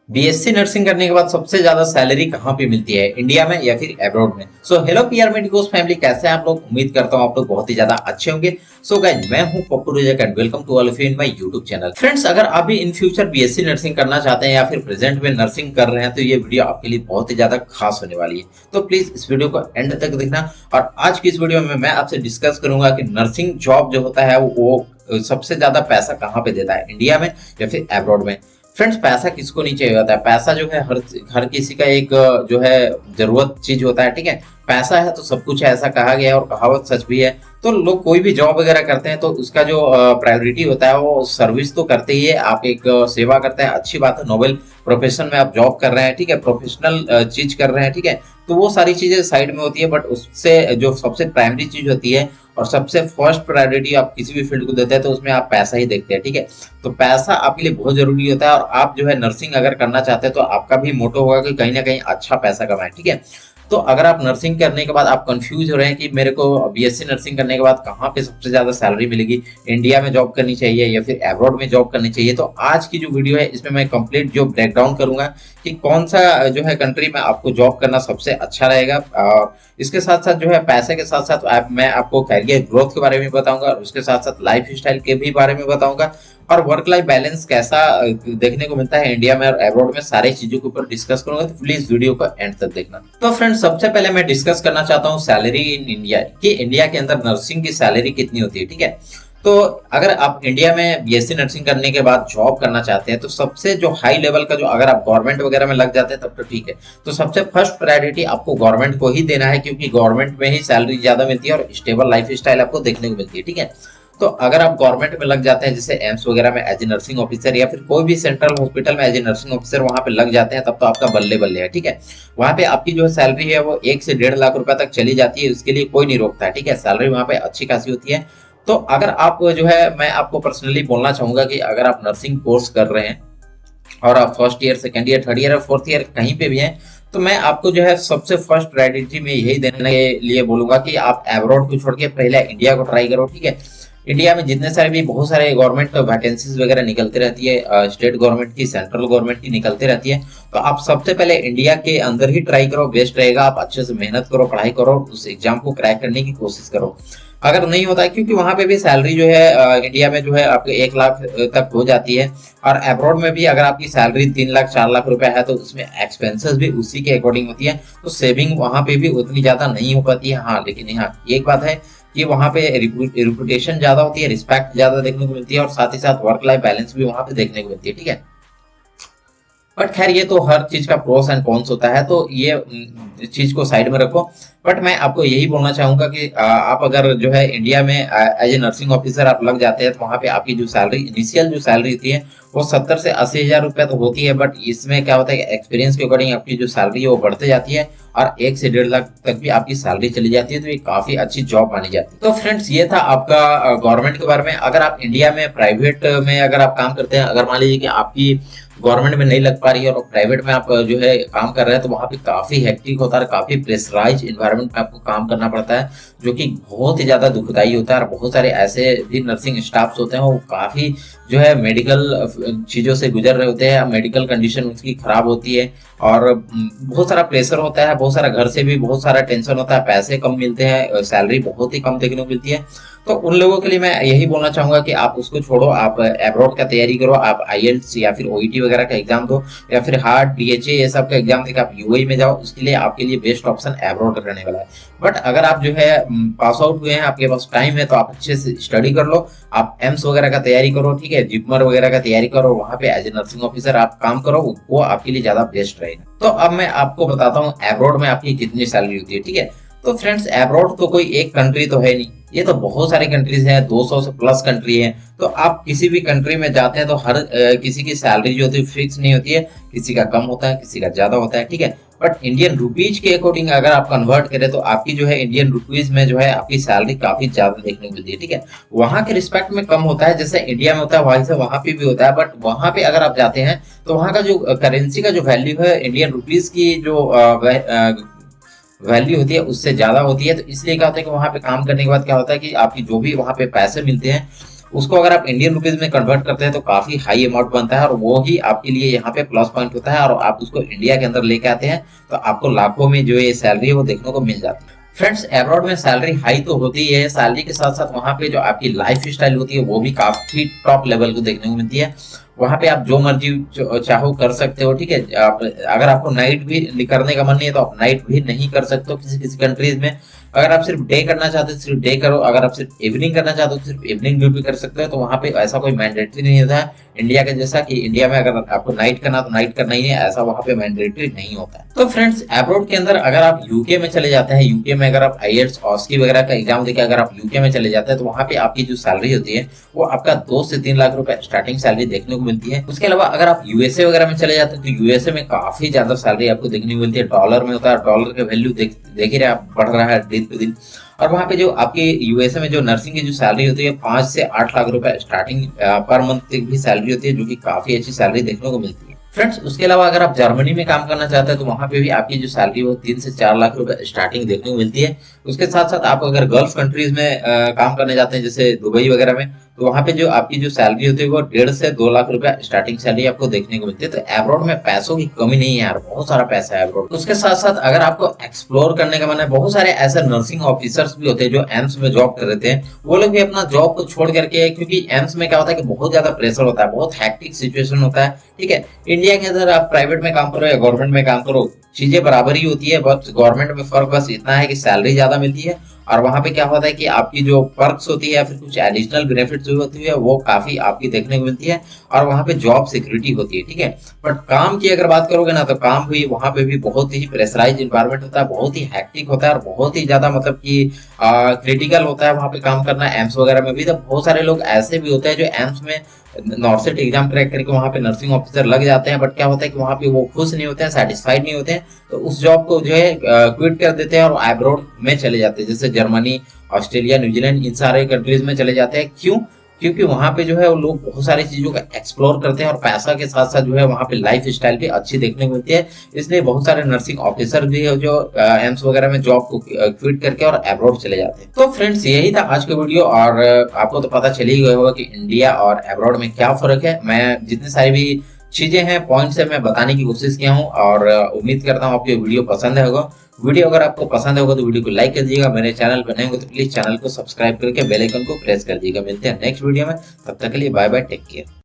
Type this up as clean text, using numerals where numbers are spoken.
BSc nursing करने के बाद सबसे ज्यादा सैलरी कहाँ पे मिलती है, इंडिया में या फिर अब्रॉड में? So hello PR medicos family, कैसे हैं आप लोग? उम्मीद करता हूँ आप लोग बहुत ही ज्यादा अच्छे होंगे। सो गाइस, मैं हूँ Pappu Rajak and welcome to all of you in my YouTube channel. Friends, अगर आप भी इन फ्यूचर बीएससी नर्सिंग करना चाहते हैं या फिर प्रेजेंट में नर्सिंग कर रहे हैं तो ये वीडियो आपके लिए बहुत ही ज्यादा खास होने वाली है। तो प्लीज इस वीडियो को एंड तक देखना। और आज की इस वीडियो में मैं आपसे डिस्कस करूंगा कि नर्सिंग जॉब जो होता है वो सबसे ज्यादा पैसा कहाँ पे देता है, इंडिया में या फिर अब्रॉड में। फ्रेंड्स, पैसा किसको नहीं चाहिए होता है? पैसा जो है हर किसी का एक जो है जरूरत चीज होता है, ठीक है। पैसा है तो सब कुछ है, ऐसा कहा गया है और कहावत सच भी है। तो लोग कोई भी जॉब वगैरह करते हैं तो उसका जो प्रायोरिटी होता है वो सर्विस तो करते ही है। आप एक सेवा करते हैं, अच्छी बात है, नोबेल प्रोफेशन में आप जॉब कर रहे हैं, ठीक है, प्रोफेशनल चीज कर रहे हैं, ठीक है। तो वो सारी चीजें साइड में होती है, बट उससे जो सबसे प्राइमरी चीज होती है और सबसे फर्स्ट प्रायोरिटी आप किसी भी फील्ड को देते हैं तो उसमें आप पैसा ही देखते हैं, ठीक है। तो पैसा आपके लिए बहुत जरूरी होता है और आप जो है नर्सिंग अगर करना चाहते हैं तो आपका भी मोटो होगा कि कहीं ना कहीं अच्छा पैसा कमाएं, ठीक है। तो अगर आप नर्सिंग करने के बाद आप कंफ्यूज हो रहे हैं कि मेरे को बीएससी नर्सिंग करने के बाद कहाँ पे सबसे ज्यादा सैलरी मिलेगी, इंडिया में जॉब करनी चाहिए या फिर अब्रॉड में जॉब करनी चाहिए, तो आज की जो वीडियो है इसमें मैं कंप्लीट जो ब्रेकडाउन करूंगा कि कौन सा जो है कंट्री में आपको जॉब करना सबसे अच्छा रहेगा। और इसके साथ साथ जो है पैसे के साथ साथ मैं आपको कैरियर ग्रोथ के बारे में बताऊंगा और उसके साथ साथ लाइफ स्टाइल के भी बारे में बताऊंगा और वर्क लाइफ बैलेंस कैसा देखने को मिलता है इंडिया में और अब्रॉड में, सारी चीजों के ऊपर डिस्कस करूंगा। तो प्लीज वीडियो को एंड तक देखना। तो फ्रेंड्स, सबसे पहले मैं डिस्कस करना चाहता हूँ सैलरी इन इंडिया कि इंडिया के अंदर नर्सिंग की सैलरी कितनी होती है, ठीक है। तो अगर आप इंडिया में बीएससी नर्सिंग करने के बाद जॉब करना चाहते हैं तो सबसे जो हाई लेवल का, जो अगर आप गवर्नमेंट वगैरह में लग जाते हैं तब तो ठीक है। तो सबसे फर्स्ट प्रायोरिटी आपको गवर्नमेंट को ही देना है क्योंकि गवर्नमेंट में ही सैलरी ज्यादा मिलती है और स्टेबल लाइफ स्टाइल आपको देखने को मिलती है, ठीक है। तो अगर आप गवर्नमेंट में लग जाते हैं जैसे एम्स वगैरह में एज ए नर्सिंग ऑफिसर या फिर कोई भी सेंट्रल हॉस्पिटल में एज ए नर्सिंग ऑफिसर वहां पे लग जाते हैं तब तो आपका बल्ले बल्ले है, ठीक है। वहां पे आपकी जो सैलरी है वो 1 से 1.5 लाख रुपए तक चली जाती है, उसके लिए कोई नहीं रोकता है, ठीक है। सैलरी वहां पे अच्छी खासी होती है। तो अगर आप जो है, मैं आपको पर्सनली बोलना चाहूंगा कि अगर आप नर्सिंग कोर्स कर रहे हैं और आप first year, second year, third year और फोर्थ ईयर कहीं पे भी हैं तो मैं आपको जो है सबसे फर्स्ट प्रायोरिटी में यही देने के लिए बोलूंगा कि आप अब्रॉड को छोड़ के पहले इंडिया को ट्राई करो, ठीक है। इंडिया में जितने सारे भी बहुत सारे गवर्नमेंट वैकेंसीज वगैरह निकलती रहती है, स्टेट गवर्नमेंट की, सेंट्रल गवर्नमेंट की निकलती रहती है। तो आप सबसे पहले इंडिया के अंदर ही ट्राई करो, बेस्ट रहेगा। आप अच्छे से मेहनत करो, पढ़ाई करो, उस एग्जाम को क्रैक करने की कोशिश करो। अगर नहीं होता है, क्योंकि वहां पे भी सैलरी जो है इंडिया में जो है आपके 1 लाख तक हो जाती है और अब्रॉड में भी अगर आपकी सैलरी 3 लाख 4 लाख रुपए है तो उसमें एक्सपेंसेस भी उसी के अकॉर्डिंग होती है। तो सेविंग वहां पे भी उतनी ज्यादा नहीं हो पाती है। हाँ, लेकिन हाँ एक बात है कि वहां पे रिपुटेशन ज्यादा होती है, रिस्पेक्ट ज्यादा देखने को मिलती है और साथ ही साथ वर्क लाइफ बैलेंस भी वहां पे देखने को मिलती है, ठीक है। बट खैर, ये तो हर चीज का प्रोस एंड कॉन्स होता है, तो ये चीज को साइड में रखो। बट मैं आपको यही बोलना चाहूंगा कि आप अगर जो है इंडिया में एज ए नर्सिंग ऑफिसर आप लग जाते हैं तो वहां पे आपकी जो सैलरी, इनिशियल जो सैलरी होती है वो 70 से 80 हजार रुपए तो होती है। बट इसमें क्या होता है कि एक्सपीरियंस के अकॉर्डिंग आपकी जो सैलरी है वो बढ़ते जाती है और 1 से 1.5 लाख तक भी आपकी सैलरी चली जाती है। तो ये काफी अच्छी जॉब मानी जाती है। तो फ्रेंड्स, ये था आपका गवर्नमेंट के बारे में। अगर आप इंडिया में प्राइवेट में अगर आप काम करते हैं, अगर मान लीजिए कि आपकी गवर्नमेंट में नहीं लग पा रही है और प्राइवेट में आप जो है काम कर रहे हैं तो वहां पे काफी हेक्टिक होता है, काफी प्रेशराइज इन्वायरमेंट में आपको काम करना पड़ता है जो कि बहुत ही ज्यादा दुखदाई होता है। और बहुत सारे ऐसे भी नर्सिंग स्टाफ होते हैं वो काफी जो है मेडिकल चीजों से गुजर रहे होते हैं, मेडिकल कंडीशन उसकी खराब होती है और बहुत सारा प्रेशर होता है, बहुत सारा घर से भी बहुत सारा टेंशन होता है, पैसे कम मिलते हैं, सैलरी बहुत ही कम देखने को मिलती है। तो उन लोगों के लिए मैं यही बोलना चाहूंगा कि आप उसको छोड़ो, आप अब्रॉड का तैयारी करो, आप आईएलटीएस या फिर ओईटी वगैरह का एग्जाम दो या फिर हार्ट, डीएचए ये सब का एग्जाम देकर आप यूएई में जाओ। उसके लिए आपके लिए बेस्ट ऑप्शन अब्रॉड रहने वाला है। बट अगर आप जो है पास आउट हुए हैं, आपके पास टाइम है, तो आप अच्छे से स्टडी कर लो, आप एम्स वगैरह का तैयारी करो, ठीक है, जिपमर वगैरह का तैयारी करो, वहां पे एज ए नर्सिंग ऑफिसर आप काम करो, वो आपके लिए ज्यादा बेस्ट रहेगा। तो अब मैं आपको बताता हूँ अब्रॉड में आपकी कितनी सैलरी होती है, ठीक है। तो फ्रेंड्स, अब्रॉड तो कोई एक कंट्री तो है नहीं, ये तो बहुत सारी कंट्रीज हैं, 200 से प्लस कंट्री है। तो आप किसी भी कंट्री में जाते हैं तो हर किसी की सैलरी जो होती है फिक्स नहीं होती है, किसी का कम होता है, किसी का ज्यादा होता है, ठीक है। बट इंडियन रुपीज के अकॉर्डिंग अगर आप कन्वर्ट करें तो आपकी जो है इंडियन रुपीज में जो है आपकी सैलरी काफी ज्यादा देखने को मिलती है, ठीक है। वहां के रिस्पेक्ट में कम होता है, जैसे इंडिया में होता है वहीं से वहां पे भी होता है। बट वहां पे अगर आप जाते हैं तो वहां का जो करेंसी का जो वैल्यू है इंडियन रुपीज की जो वैल्यू होती है उससे ज्यादा होती है। तो इसलिए क्या होता है कि वहां पे काम करने के बाद क्या होता है कि आपकी जो भी वहां पे पैसे मिलते हैं उसको अगर आप इंडियन रुपीज में कन्वर्ट करते हैं तो काफी हाई अमाउंट बनता है, और वो ही आपके लिए यहाँ पे प्लस पॉइंट होता है, और आप उसको इंडिया के अंदर लेके आते हैं तो आपको लाखों में जो ये सैलरी है वो देखने को मिल जाती है। फ्रेंड्स, अब्रॉड में सैलरी हाई तो होती है, सैलरी के साथ साथ वहाँ पे जो आपकी लाइफ स्टाइल होती है वो भी काफी टॉप लेवल को देखने को मिलती है। वहाँ पे आप जो मर्जी चाहो कर सकते हो, ठीक है। आप अगर आपको नाइट भी करने का मन नहीं है तो आप नाइट भी नहीं कर सकते हो किसी किसी कंट्रीज में। अगर आप सिर्फ डे करना चाहते हो सिर्फ डे करो, अगर आप सिर्फ इवनिंग करना चाहते हो सिर्फ इवनिंग ड्यूटी कर सकते हो। तो वहाँ पे ऐसा कोई मैंडेटरी नहीं होता है इंडिया के जैसा कि इंडिया में अगर आपको नाइट करना तो नाइट करना ही है, ऐसा वहाँ पे मैंडेटरी नहीं होता है। तो फ्रेंड्स, अब्रॉड के अंदर अगर आप यूके में चले जाते हैं, यूके में अगर आप आईएलटीएस ऑस्की वगैरह का एग्जाम देके अगर आप यूके में चले जाते हैं तो वहाँ पे आपकी जो सैलरी होती है वो आपका 2 से 3 लाख रुपए स्टार्टिंग सैलरी देखने को मिलती है। उसके अलावा अगर आप यूएसए वगैरह में चले जाते हैं तो यूएसए में काफी ज्यादा सैलरी आपको देखने को मिलती है, डॉलर में होता है। डॉलर का वैल्यू देख ही रहे आप, बढ़ रहा है दिन पे दिन। और वहाँ पे जो आपके यूएसए में जो नर्सिंग की जो सैलरी होती है 5 से 8 लाख रुपए स्टार्टिंग पर मंथ की भी सैलरी होती है, जो कि काफी अच्छी सैलरी देखने को मिलती है। फ्रेंड्स, उसके अलावा अगर आप जर्मनी में काम करना चाहते हैं तो वहाँ पे भी आपकी जो सैलरी वो 3 से 4 लाख रुपए स्टार्टिंग देखने को मिलती है। उसके साथ साथ आप अगर गल्फ कंट्रीज में काम करने जाते हैं जैसे दुबई वगैरह में, तो वहाँ पे जो आपकी जो सैलरी होती है वो 1.5 से 2 लाख रुपए स्टार्टिंग सैलरी आपको देखने को मिलती है। तो अब्रॉड में पैसों की कमी नहीं है यार, बहुत सारा पैसा है अब्रॉड। उसके साथ साथ अगर आपको एक्सप्लोर करने का मन है, बहुत सारे ऐसे नर्सिंग ऑफिसर्स भी होते हैं जो एम्स में जॉब कर रहे थे, वो लोग भी अपना जॉब को छोड़ करके, क्योंकि एम्स में क्या होता है कि बहुत ज्यादा प्रेशर होता है, बहुत हैक्टिक सिचुएशन होता है, ठीक है। इंडिया के अंदर आप प्राइवेट में काम करो या गवर्नमेंट में काम करो, चीजें बराबर ही होती है, बट गवर्नमेंट में फर्क बस इतना है कि सैलरी ज्यादा मिलती है, और वहां पे क्या होता है कि आपकी जो पर्क्स होती है या फिर कुछ एडिशनल बेनिफिट्स जो होती है वो काफी आपकी देखने को मिलती है, और वहां पे जॉब सिक्योरिटी होती है, ठीक है। बट काम की अगर बात करोगे ना तो काम भी वहां पे भी बहुत ही प्रेशराइज इन्वायरमेंट होता है, बहुत ही हैक्टिक होता है, और बहुत ही ज्यादा मतलब कि क्रिटिकल होता है वहां पे काम करना। एम्स वगैरह में भी तो बहुत सारे लोग ऐसे भी होते हैं जो एम्स में नॉर्सेट एग्जाम क्रैक करके वहां पे नर्सिंग ऑफिसर लग जाते हैं, बट क्या होता है कि वहां पे वो खुश नहीं होते हैं, सेटिस्फाइड नहीं होते हैं, तो उस जॉब को जो है क्विट कर देते हैं और अब्रॉड में चले जाते हैं, जैसे जर्मनी, ऑस्ट्रेलिया, न्यूजीलैंड, इन सारे कंट्रीज में चले जाते हैं। क्यों? क्योंकि वहां पे जो है वो लोग बहुत सारी चीजों का एक्सप्लोर करते हैं, और पैसा के साथ साथ जो है वहां पे लाइफ स्टाइल भी अच्छी देखने को मिलती है। इसलिए बहुत सारे नर्सिंग ऑफिसर भी है जो एम्स वगैरह में जॉब को क्विट करके और अब्रॉड चले जाते हैं। तो फ्रेंड्स, यही था आज का वीडियो, और आपको तो पता चल ही गया होगा कि इंडिया और अब्रॉड में क्या फर्क है। मैं जितनी सारी भी चीजें हैं, पॉइंट्स है, मैं बताने की कोशिश किया हूँ, और उम्मीद करता हूँ आपको वीडियो पसंद होगा। वीडियो अगर आपको पसंद होगा तो वीडियो को लाइक कर दीजिएगा, मेरे चैनल पर नए हो तो प्लीज चैनल को सब्सक्राइब करके बेल आइकन को प्रेस कर दीजिएगा। मिलते हैं नेक्स्ट वीडियो में, तब तक के लिए बाय बाय, टेक केयर।